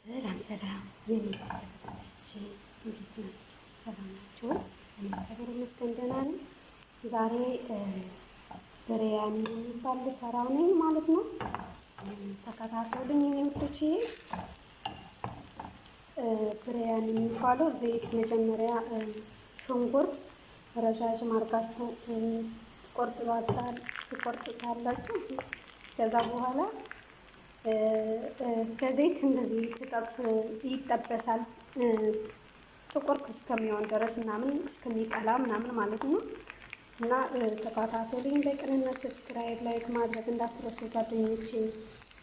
ሰላም ሰላም የኔ ተከታታዮች እንዴት ናችሁ? ሰላም ናችሁ? እግዚአብሔር ይመስገን ደህና ነኝ። ዛሬ ብርያኒ የሚባል ልሰራ ነኝ ማለት ነው። ተከታተሉኝ የኔ ውዶች። ብርያኒ የሚባለው ዘይት መጀመሪያ ሽንኩርት ረዣዥም አድርጋችሁ ትቆርጡታላችሁ። ከዛ በኋላ ከዘይት እንደዚህ ይጠበሳል ጥቁር እስከሚሆን ድረስ ምናምን እስከሚቀላ ምናምን ማለት ነው። እና ተከታተሉኝ በቅንነት ሰብስክራይብ፣ ላይክ ማድረግ እንዳትረሱ ጓደኞቼ።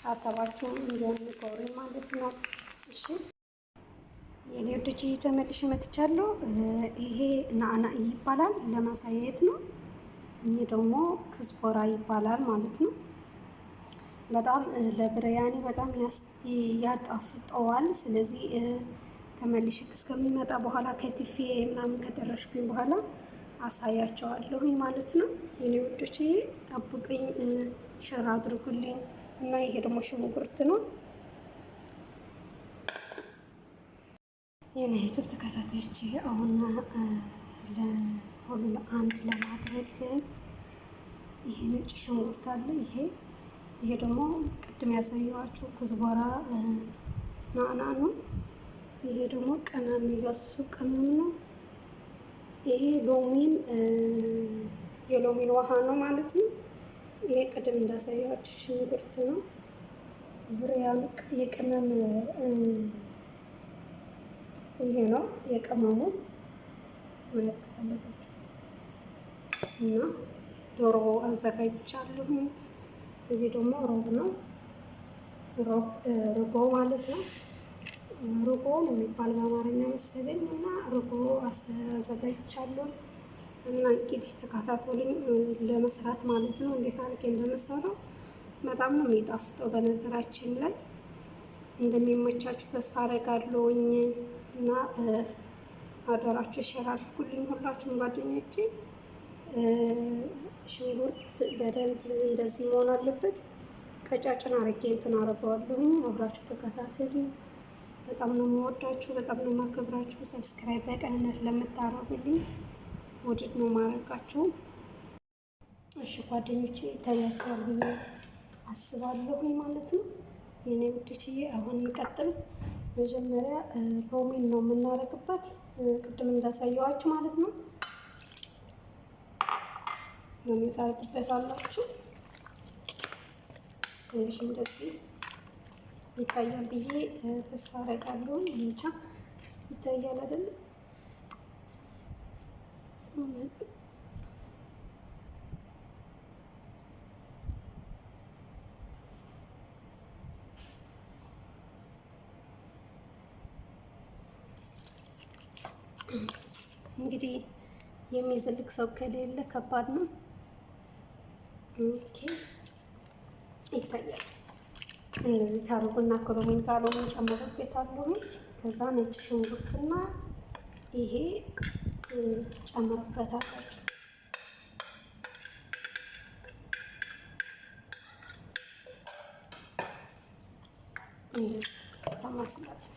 ሀሳባችሁን እንዲሆን ንገሩኝ ማለት ነው። እሺ የኔ ወዶች ተመልሼ መጥቻለሁ። ይሄ ናዕና ይባላል ለማሳየት ነው። ይሄ ደግሞ ክዝቦራ ይባላል ማለት ነው። በጣም ለብርያኒ በጣም ያጣፍጠዋል። ስለዚህ ተመልሼ እስከሚመጣ በኋላ ከትፌ ምናምን ከደረሽኩኝ በኋላ አሳያቸዋለሁኝ ማለት ነው። የኔ ውዶች ጠብቁኝ፣ ሸር አድርጉልኝ። እና ይሄ ደግሞ ሽንኩርት ነው። የኔ ዩቱብ ተከታታዮች አሁን ለሁሉ አንድ ለማድረግ ይሄ ነጭ ሽንኩርት አለ። ይሄ ደግሞ ቅድም ያሳየኋችሁ ኩዝቦራ ናዕና ነው። ይሄ ደግሞ ቅመም የሱ ቅመም ነው። ይሄ የሎሚን ውሃ ነው ማለት ነው። ይሄ ቅድም እንዳሳየኋችሁ ሽንኩርት ነው። ብርያን የቅመም ይሄ ነው የቅመሙ ማለት ከፈለጋችሁ። እና ዶሮ አዘጋጅቻለሁ። እዚህ ደግሞ ሮብ ነው፣ ርጎ ማለት ነው። ርጎ ነው የሚባል በአማርኛ መሰለኝ። እና ርጎ አዘጋጅቻለሁ። እና እንግዲህ ተከታተሉኝ ለመስራት ማለት ነው። እንዴት አድርጌ እንደምሰራው በጣም ነው የሚጣፍጠው። በነገራችን ላይ እንደሚመቻችሁ ተስፋ አደርጋለሁኝ። እና አደራችሁ ሼር አድርጉልኝ ሁላችሁም ጓደኞቼ። ሽንኩርት በደንብ እንደዚህ መሆን አለበት። ቀጫጭን አድርጌ እንትን አደርገዋለሁኝ። አብራችሁ ተከታተሉኝ። በጣም ነው የምወዳችሁ፣ በጣም ነው የማከብራችሁ። ሰብስክራይብ በቅንነት ለምታደርጉልኝ ወድድ ነው ማድረጋችሁ። እሺ ጓደኞቼ ይታያችኋል ብዬ አስባለሁኝ ማለት ነው። የኔ ውዶችዬ አሁን እንቀጥል። መጀመሪያ ሎሚን ነው የምናደርግበት ቅድም እንዳሳየዋችሁ ማለት ነው። ሎሚ ታደርጉበታላችሁ። ትንሽ እንደዚህ ይታያል ብዬ ተስፋ አደርጋለሁ። ብቻ ይታያል አይደል? እንግዲህ የሚዘልቅ ሰው ከሌለ ከባድ ነው። ኦኬ ይታያል። እንደዚህ ታርጉና ከሎሚን ጋር ሎሚን ጨምሩበታለሁ። ከዛ ነጭ ሽንኩርትና ይሄ ጨምሩበታላችሁ። እንደዚህ ታማስላላችሁ።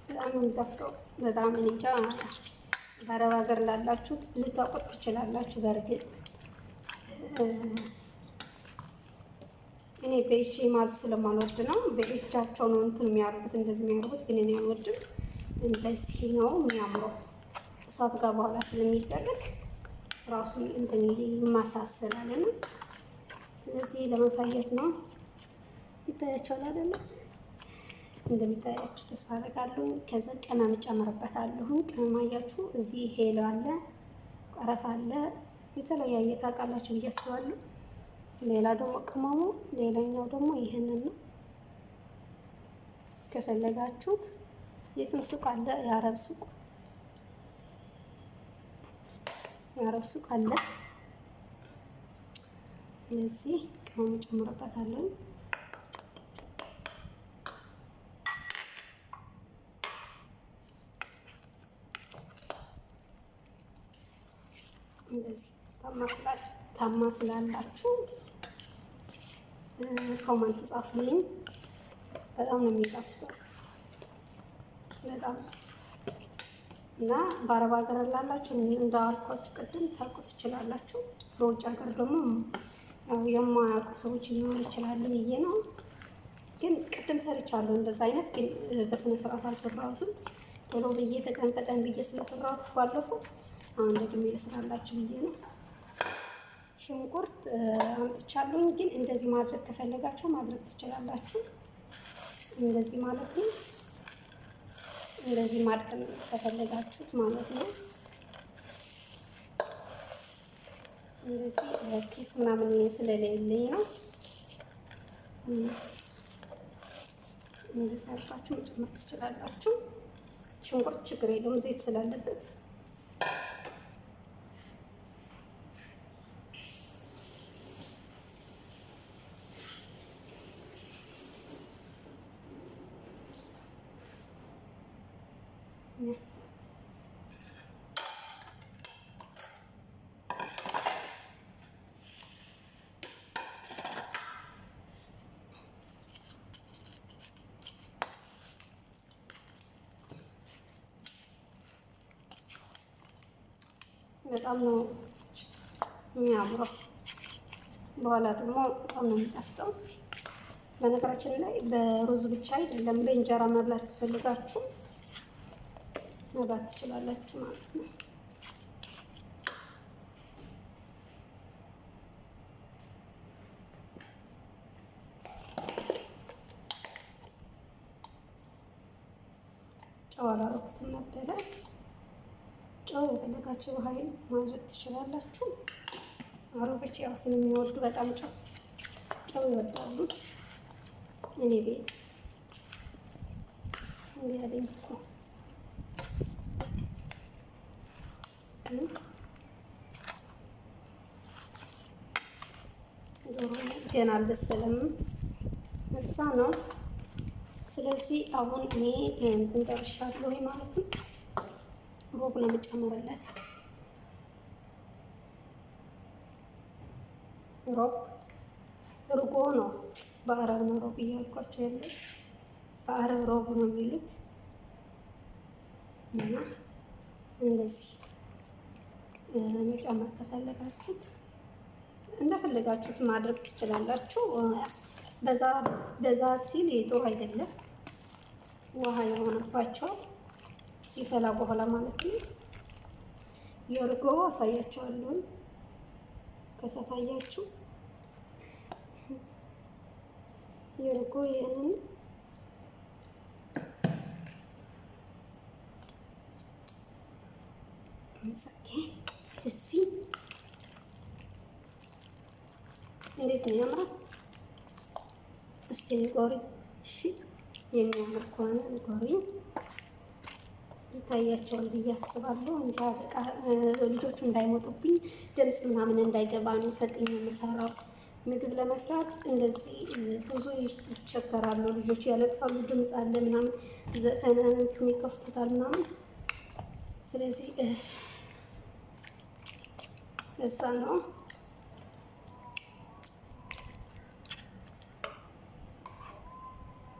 በጣም የሚጣፍጠው በጣም እንጃ። በአረብ ሀገር ላላችሁት ልታውቁት ትችላላችሁ። በእርግጥ እኔ በእጄ ማዝ ስለማልወድ ነው። በእጃቸው ነው እንትን የሚያደርጉት እንደዚህ የሚያደርጉት፣ ግን እኔ አልወድም። እንደዚህ ነው የሚያምረው። እሳት ጋር በኋላ ስለሚደረግ ራሱ እንትን ይማሳሰላል። እና እንደዚህ ለማሳየት ነው። ይታያችኋል አይደለ? እንደሚታያችሁ ተስፋ አደርጋለሁ። ከዛ ቅመም እጨምርበታለሁ። ቅመም አያችሁ፣ እዚህ ሄል አለ፣ ቀረፋ አለ፣ የተለያየ ታውቃላችሁ ብዬ አስባለሁ። ሌላ ደግሞ ቅመሙ፣ ሌላኛው ደግሞ ይሄንን ነው። ከፈለጋችሁት የትም ሱቅ አለ፣ የአረብ ሱቅ አለ። ስለዚህ ቅመሙ እጨምርበታለሁ። እንደዚህ ታማስላላችሁ። ኮመንት ጻፉልኝ በጣም ነው የሚጣፍጠው በጣም እና በአረብ ሀገር ላላችሁ እንዳልኳችሁ ቅድም ታውቁ ትችላላችሁ። በውጭ ሀገር ደግሞ ያው የማያውቁ ሰዎች ሊኖሩ ይችላሉ ብዬ ነው። ግን ቅድም ሰርቻለሁ እንደዛ አይነት ግን በስነ ስርዓት አልሰራሁትም። ቶሎ ብዬ ፈጠን ብዬ ስለሰራሁት ባለፈው አሁን ደግሜ ልስራላችሁ ብዬ ነው። ሽንኩርት አምጥቻለሁኝ። ግን እንደዚህ ማድረግ ከፈለጋችሁ ማድረግ ትችላላችሁ። እንደዚህ ማለት ነው። እንደዚህ ማድቀም ከፈለጋችሁት ማለት ነው። እንደዚህ ኪስ ምናምን ስለሌለኝ ነው። እንደዚህ አድርጋችሁ መጨመር ትችላላችሁ። ሽንኩርት ችግር የለውም ዘይት ስላለበት። በጣም ነው የሚያምረው። በኋላ ደግሞ በጣም ነው የሚጣፍጠው። በነገራችን ላይ በሩዝ ብቻ አይደለም በእንጀራ መብላት ትፈልጋችሁ መብላት ትችላላችሁ ማለት ነው። ጨው አላደረኩትም ነበረ። ጨው የፈለጋችሁ በኃይል ማድረግ ትችላላችሁ። አረቦች ያው ስለሚወዱ በጣም ጨው ይወዳሉ። እኔ ቤት እንዲያለኝ እኮ ዶሮ ገና አልበሰለም እሳ ነው። ስለዚህ አሁን እኔ እንትን ደርሻለሁ ማለት ነው። ሮብ ነው የምጨምርለት። ሮብ እርጎ ነው። በአረብ ነው ሮብ እያልኳቸው ያሉት። በአረብ ሮብ ነው የሚሉት እና እንደዚህ መጨመር ከፈለጋችሁት እንደፈለጋችሁት ማድረግ ትችላላችሁ። በዛ ሲል ጥሩ አይደለም፣ ውሃ የሆነባቸዋል ሲፈላ በኋላ ማለት ነው። የእርጎ አሳያቸዋለሁ ከተታያችሁ። የእርጎ ይህንን እንሰኬ እዚህ እንዴት ነው ያምራል? እስቲ ንጎሪ። እሺ የሚያምር ከሆነ ንጎሪ። ይታያቸዋል ብዬ አስባለሁ። እንጃ በቃ ልጆቹ እንዳይሞጡብኝ ድምፅ ምናምን እንዳይገባ ነው ፈጥኜ የምሰራው። ምግብ ለመስራት እንደዚህ ብዙ ይቸገራሉ ልጆቹ፣ ያለቅሳሉ፣ ድምፅ አለ ምናምን፣ ዘፈኖቹን ይከፍቱታል ምናምን። ስለዚህ እዛ ነው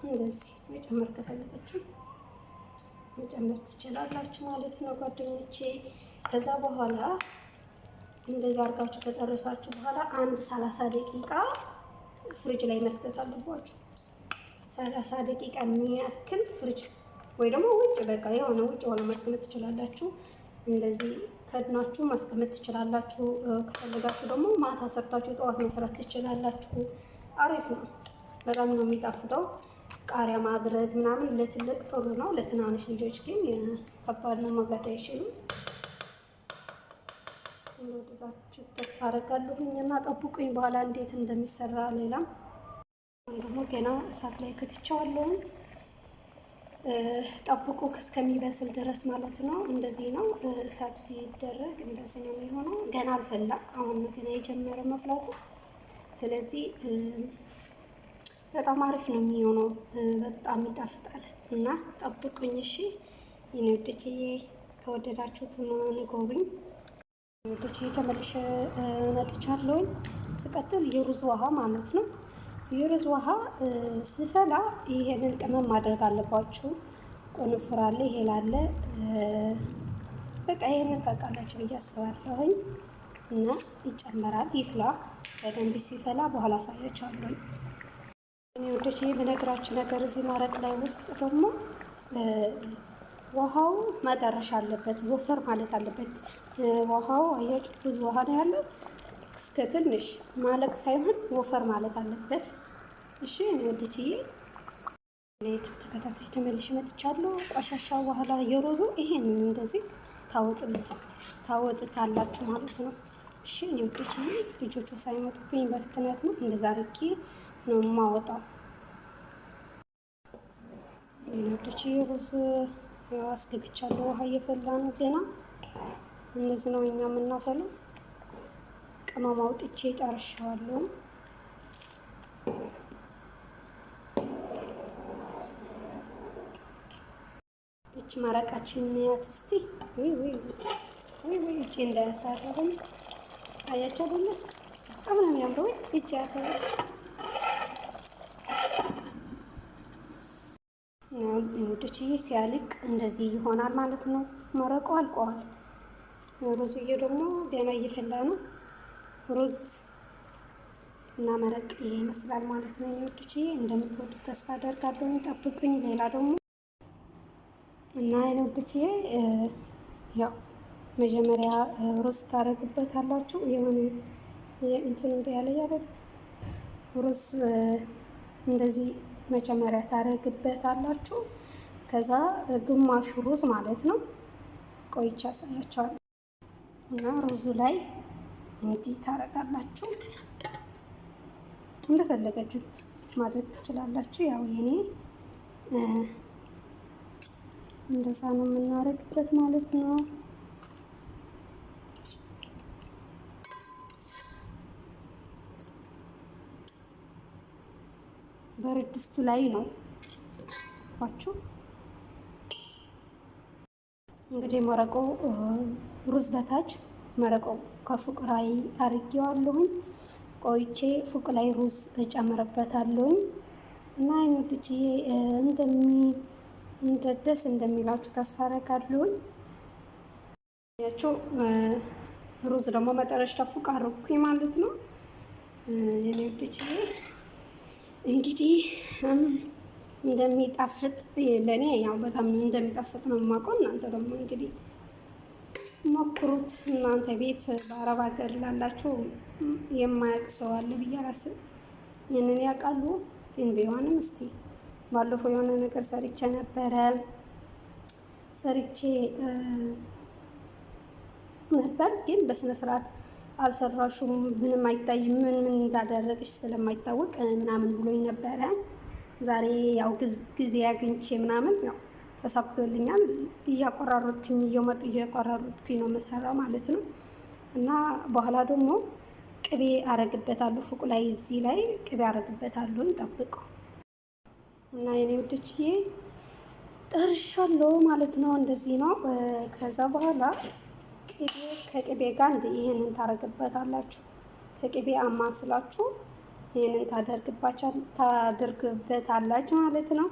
እንደዚህ መጨመር ከፈለጋችሁ መጨመር ትችላላችሁ ማለት ነው ጓደኞቼ። ከዛ በኋላ እንደዛ አድርጋችሁ ከጨረሳችሁ በኋላ አንድ 30 ደቂቃ ፍሪጅ ላይ መክተት አለባችሁ። 30 ደቂቃ የሚያክል ፍሪጅ ወይ ደግሞ ውጭ በቃ የሆነ ውጭ ሆነ ማስቀመጥ ትችላላችሁ። እንደዚህ ከድናችሁ ማስቀመጥ ትችላላችሁ። ከፈለጋችሁ ደግሞ ማታ ሰርታችሁ ጠዋት መስራት ትችላላችሁ። አሪፍ ነው፣ በጣም ነው የሚጣፍጠው። ቃሪያ ማድረግ ምናምን ለትልቅ ጥሩ ነው፣ ለትናንሽ ልጆች ግን ከባድ ነው፣ መብላት አይችሉም። እንደወደዳችሁ ተስፋ አደርጋለሁኝ እና ጠብቁኝ በኋላ እንዴት እንደሚሰራ። ሌላም ደግሞ ገና እሳት ላይ ከትቼዋለሁ። ጠብቁ እስከሚበስል ድረስ ማለት ነው። እንደዚህ ነው እሳት ሲደረግ እንደዚህ ነው የሚሆነው። ገና አልፈላም፣ አሁን ገና የጀመረ መፍላቱ። ስለዚህ በጣም አሪፍ ነው የሚሆነው፣ በጣም ይጣፍጣል እና ጠብቁኝ እሺ። የኔ ወደችዬ ከወደዳችሁት ንገሩኝ። ወደች ተመልሼ መጥቻለሁ። ስቀጥል የሩዝ ውሃ ማለት ነው። የሩዝ ውሃ ስፈላ ይሄንን ቅመም ማድረግ አለባችሁ። ቁንፍር አለ፣ ይሄ አለ። በቃ ይሄንን ታውቃላችሁ ብዬ አስባለሁኝ። እና ይጨመራል። ይፍላ በደንብ ሲፈላ በኋላ አሳያችኋለሁ። ወደች በነገራችሁ ነገር እዚህ ማረቅ ላይ ውስጥ ደግሞ ውሃው መጨረሻ አለበት፣ ወፈር ማለት አለበት። ውሃው አያችሁ ብዙ ውሃ ነው ያለው። እስከ ትንሽ ማለቅ ሳይሆን ወፈር ማለት አለበት። እሺ እኔ ወደችዬ ተከታታይ ተመልሼ መጥቻለሁ። ቆሻሻው በኋላ የሮዙ ይሄንን እንደዚህ ታወጡታላችሁ ማለት ነው። እሺ እኔ ወደችዬ ልጆቹ ሳይመጡብኝ በፍጥነት ነው እንደዛ አድርጌ ነው የማወጣው። እኔ ወደችዬ ሮዝ አስገብቻለሁ። ውሃ እየፈላ ነው ገና። እንደዚህ ነው እኛ የምናፈለው። ቅመም አውጥቼ ጨርሻለሁ። እቺ መረቃችን ያት እስቲ ወይ እጄ እንዳያሳረፈኝ አያችሁ አይደለ? በጣም ነው የሚያምረው። እጄ ያፈራል። ውዶችዬ ሲያልቅ እንደዚህ ይሆናል ማለት ነው። መረቁ አልቀዋል። ሩዝዬ ደግሞ ገና እየፈላ ነው። ሩዝ እና መረቅ ይሄ ይመስላል ማለት ነው። ውዶችዬ እንደምትወዱት ተስፋ አደርጋለሁ። ጠብቁኝ። ሌላ ደግሞ እና ውዶችዬ ያው መጀመሪያ ሩዝ ታደርጉበታላችሁ። የሆነ እንትኑ ያለ ያለ ሩዝ እንደዚህ መጀመሪያ ታደርጉበታላችሁ። ከዛ ግማሽ ሩዝ ማለት ነው። ቆይቻ አሳያችኋለሁ። እና ሩዙ ላይ እንዲህ ታረጋላችሁ። እንደፈለጋችሁት ማድረግ ትችላላችሁ። ያው የኔ እንደዛ ነው የምናደርግበት ማለት ነው። በረድ ድስቱ ላይ ነው ባችሁ። እንግዲህ መረቆ ሩዝ በታች መረቆ ከፉቅ ላይ አድርጌዋለሁኝ። ቆይቼ ፉቅ ላይ ሩዝ እጨምርበታለሁኝ እና አይኑትዬ ደስ እንደሚላችሁ ተስፋ አደርጋለሁኝ። ያቸው ሩዝ ደግሞ መጨረሻ ፉቅ አድርኩኝ ማለት ነው። የኔ ውድዬ እንግዲህ እንደሚጣፍጥ ለእኔ ያው በጣም እንደሚጣፍጥ ነው የማውቀው። እናንተ ደግሞ እንግዲህ ሞክሩት። እናንተ ቤት በአረብ ሀገር ላላችሁ የማያውቅ ሰው አለ ብዬ አላስብም። ይህንን ያውቃሉ። ግን ቢሆንም እስቲ ባለፈው የሆነ ነገር ሰርቼ ነበረ ነበር ግን በስነ ስርዓት አልሰራሹም። ምንም አይታይም። ምን እንዳደረግሽ ስለማይታወቅ ምናምን ብሎኝ ነበረ። ዛሬ ያው ጊዜ አግኝቼ ምናምን ያው ተሳክቶልኛል። እያቆራረጥኩኝ እየመጡ እያቆራረጥኩኝ ነው መሰራው ማለት ነው። እና በኋላ ደግሞ ቅቤ አረግበታለሁ ፉቅ ላይ እዚህ ላይ ቅቤ አረግበታለሁ። ጠብቀው እና የኔ ውዶችዬ ጠርሻለሁ ማለት ነው። እንደዚህ ነው። ከዛ በኋላ ከቅቤ ጋር ይሄንን ታረግበታላችሁ። ከቅቤ አማስላችሁ ይሄንን ታደርግበታላችሁ ማለት ነው።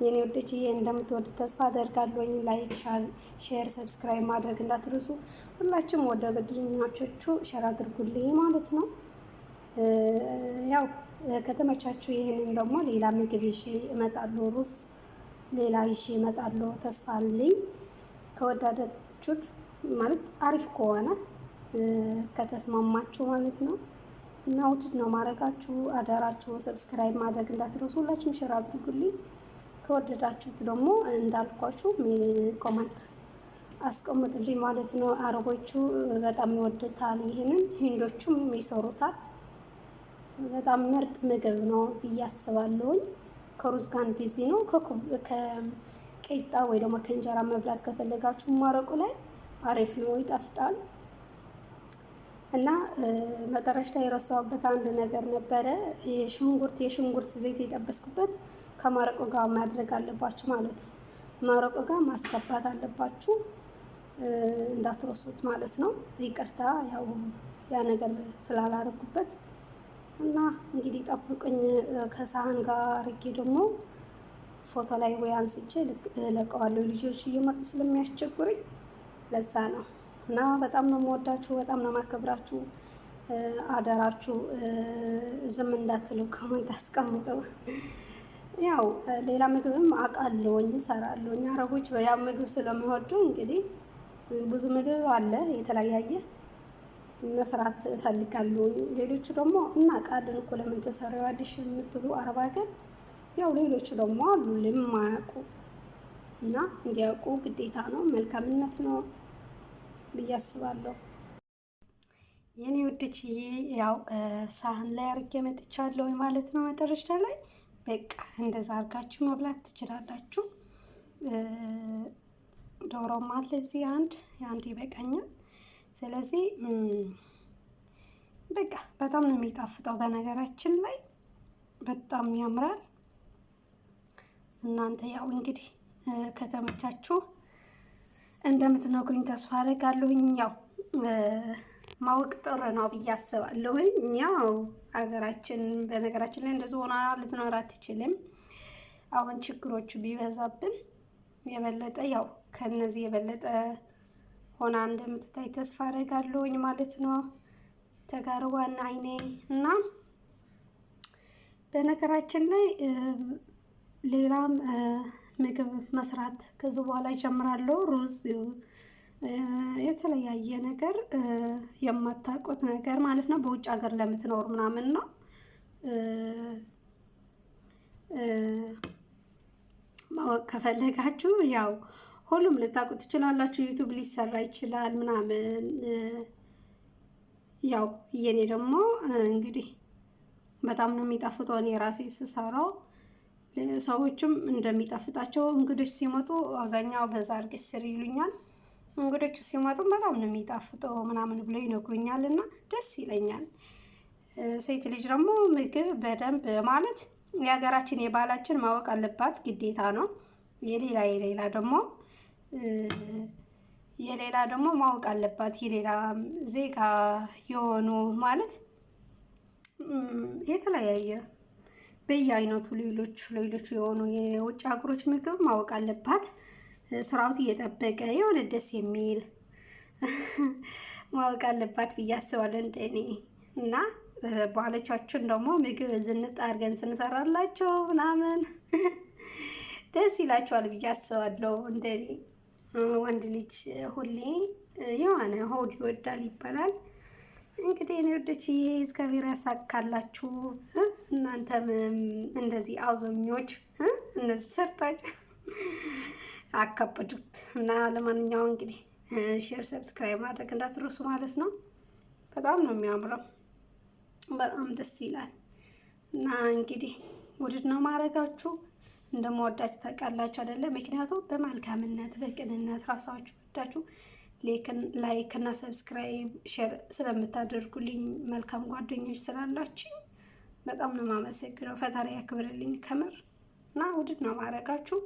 የኔ ወደችዬ እንደምትወዱት ተስፋ አደርጋለሁ። ላይክ፣ ሼር፣ ሰብስክራይብ ማድረግ እንዳትረሱ። ሁላችሁም ወደ ጓደኞቻችሁ ሼር አድርጉልኝ ማለት ነው። ያው ከተመቻችሁ ይሄንን ደግሞ ሌላ ምግብ ይዤ እመጣለሁ። ሩዝ ሌላ ይዤ እመጣለሁ። ተስፋ አለኝ። ከወዳዳችሁት ማለት አሪፍ ከሆነ ከተስማማችሁ ማለት ነው። እና ውድድ ነው ማድረጋችሁ። አደራችሁ ሰብስክራይብ ማድረግ እንዳትረሱ። ሁላችሁም ሼር አድርጉልኝ። ከወደዳችሁት ደግሞ እንዳልኳችሁ ኮመንት አስቀምጡልኝ ማለት ነው። አረቦቹ በጣም ይወዱታል። ይሄንን ሂንዶቹም ይሰሩታል። በጣም ምርጥ ምግብ ነው ብዬ አስባለሁኝ። ከሩዝ ጋር እንደዚህ ነው። ከቂጣ ወይ ደግሞ ከእንጀራ መብላት ከፈለጋችሁ መረቁ ላይ አሪፍ ነው፣ ይጣፍጣል። እና መጨረሻ የረሳሁበት አንድ ነገር ነበረ። የሽንኩርት ዘይት የጠበስኩበት ከመረቁ ጋር ማድረግ አለባችሁ ማለት ነው። መረቁ ጋር ማስገባት አለባችሁ እንዳትረሱት ማለት ነው። ይቅርታ ያው ያ ነገር ስላላረኩበት እና እንግዲህ ጠብቁኝ። ከሳህን ጋር አርጌ ደግሞ ፎቶ ላይ ወይ አንስቼ ለቀዋለሁ። ልጆች እየመጡ ስለሚያስቸግሩኝ ለዛ ነው። እና በጣም ነው የምወዳችሁ፣ በጣም ነው የማከብራችሁ። አደራችሁ ዝም እንዳትሉ፣ ኮሜንት አስቀምጠው። ያው ሌላ ምግብም አውቃለሁኝ እሰራለሁኝ። አረቦች ያ ምግብ ስለሚወዱ እንግዲህ ብዙ ምግብ አለ የተለያየ መስራት እፈልጋለሁ። ሌሎቹ ደግሞ እናውቃለን እኮ ለምን ትሰሪዋለሽ የምትሉ አረብ ሀገር ያው ሌሎቹ ደግሞ አሉ የማያውቁ እና እንዲያውቁ ግዴታ ነው፣ መልካምነት ነው ብዬ አስባለሁ። የኔ ውድችዬ ያው ሳህን ላይ አርጌ መጥቻለሁ ማለት ነው። መጨረሻ ላይ በቃ እንደዛ አርጋችሁ መብላት ትችላላችሁ። ዶሮም አለ እዚህ አንድ ይበቃኛል። ስለዚህ በቃ በጣም ነው የሚጣፍጠው። በነገራችን ላይ በጣም ያምራል። እናንተ ያው እንግዲህ ከተመቻችሁ እንደምትነግሩኝ ተስፋ አደርጋለሁኝ። ያው ማወቅ ጥሩ ነው ብዬ አስባለሁኝ። ያው ሀገራችን በነገራችን ላይ እንደዚህ ሆና ልትኖር አትችልም። አሁን ችግሮቹ ቢበዛብን የበለጠ ያው ከነዚህ የበለጠ ሆና እንደምትታይ ተስፋ አደርጋለሁኝ ማለት ነው። ተጋርዋና አይኔ እና በነገራችን ላይ ሌላም ምግብ መስራት ከዚህ በኋላ እጀምራለሁ። ሩዝ የተለያየ ነገር የማታውቁት ነገር ማለት ነው። በውጭ ሀገር ለምትኖር ምናምን ነው። ማወቅ ከፈለጋችሁ ያው ሁሉም ልታውቁ ትችላላችሁ። ዩቲዩብ ሊሰራ ይችላል ምናምን። ያው የኔ ደግሞ እንግዲህ በጣም ነው የሚጣፍጠው። እኔ ራሴ ስሰራው ሰዎችም እንደሚጣፍጣቸው እንግዶች ሲመጡ አብዛኛው በዛ አድርገሽ ስሪ ይሉኛል። እንግዶች ሲመጡም በጣም ነው የሚጣፍጠው ምናምን ብሎ ይነግሩኛል እና ደስ ይለኛል። ሴት ልጅ ደግሞ ምግብ በደንብ ማለት የሀገራችን የባህላችን ማወቅ አለባት፣ ግዴታ ነው። የሌላ ደግሞ ማወቅ አለባት። የሌላ ዜጋ የሆኑ ማለት የተለያየ በየአይነቱ ሌሎች የሆኑ የውጭ ሀገሮች ምግብ ማወቅ አለባት። ስርዓቱ እየጠበቀ የሆነ ደስ የሚል ማወቅ አለባት ብዬ አስባለሁ እንደኔ። እና ባህሎቻችን ደግሞ ምግብ ዝንጥ አድርገን ስንሰራላቸው ምናምን ደስ ይላቸዋል ብዬ አስባለሁ እንደኔ። ወንድ ልጅ ሁሌ የሆነ ሆድ ይወዳል ይባላል። እንግዲህ እኔ ወደችዬ እግዚአብሔር ያሳካላችሁ። እናንተም እንደዚህ አዞኞች እነዚህ ሰርታችሁ አካበዱት እና ለማንኛውም እንግዲህ ሼር፣ ሰብስክራይብ ማድረግ እንዳትረሱ ማለት ነው። በጣም ነው የሚያምረው፣ በጣም ደስ ይላል። እና እንግዲህ ውድድ ነው ማድረጋችሁ። እንደምወዳችሁ ታውቃላችሁ አይደለ? ምክንያቱም በመልካምነት በቅንነት ራሳችሁ ወዳችሁ ላይክ እና ሰብስክራይብ ሼር ስለምታደርጉልኝ መልካም ጓደኞች ስላላችሁ በጣም ነው የማመሰግነው። ፈጣሪ ያክብርልኝ ከምር እና ውድድ ነው ማድረጋችሁ።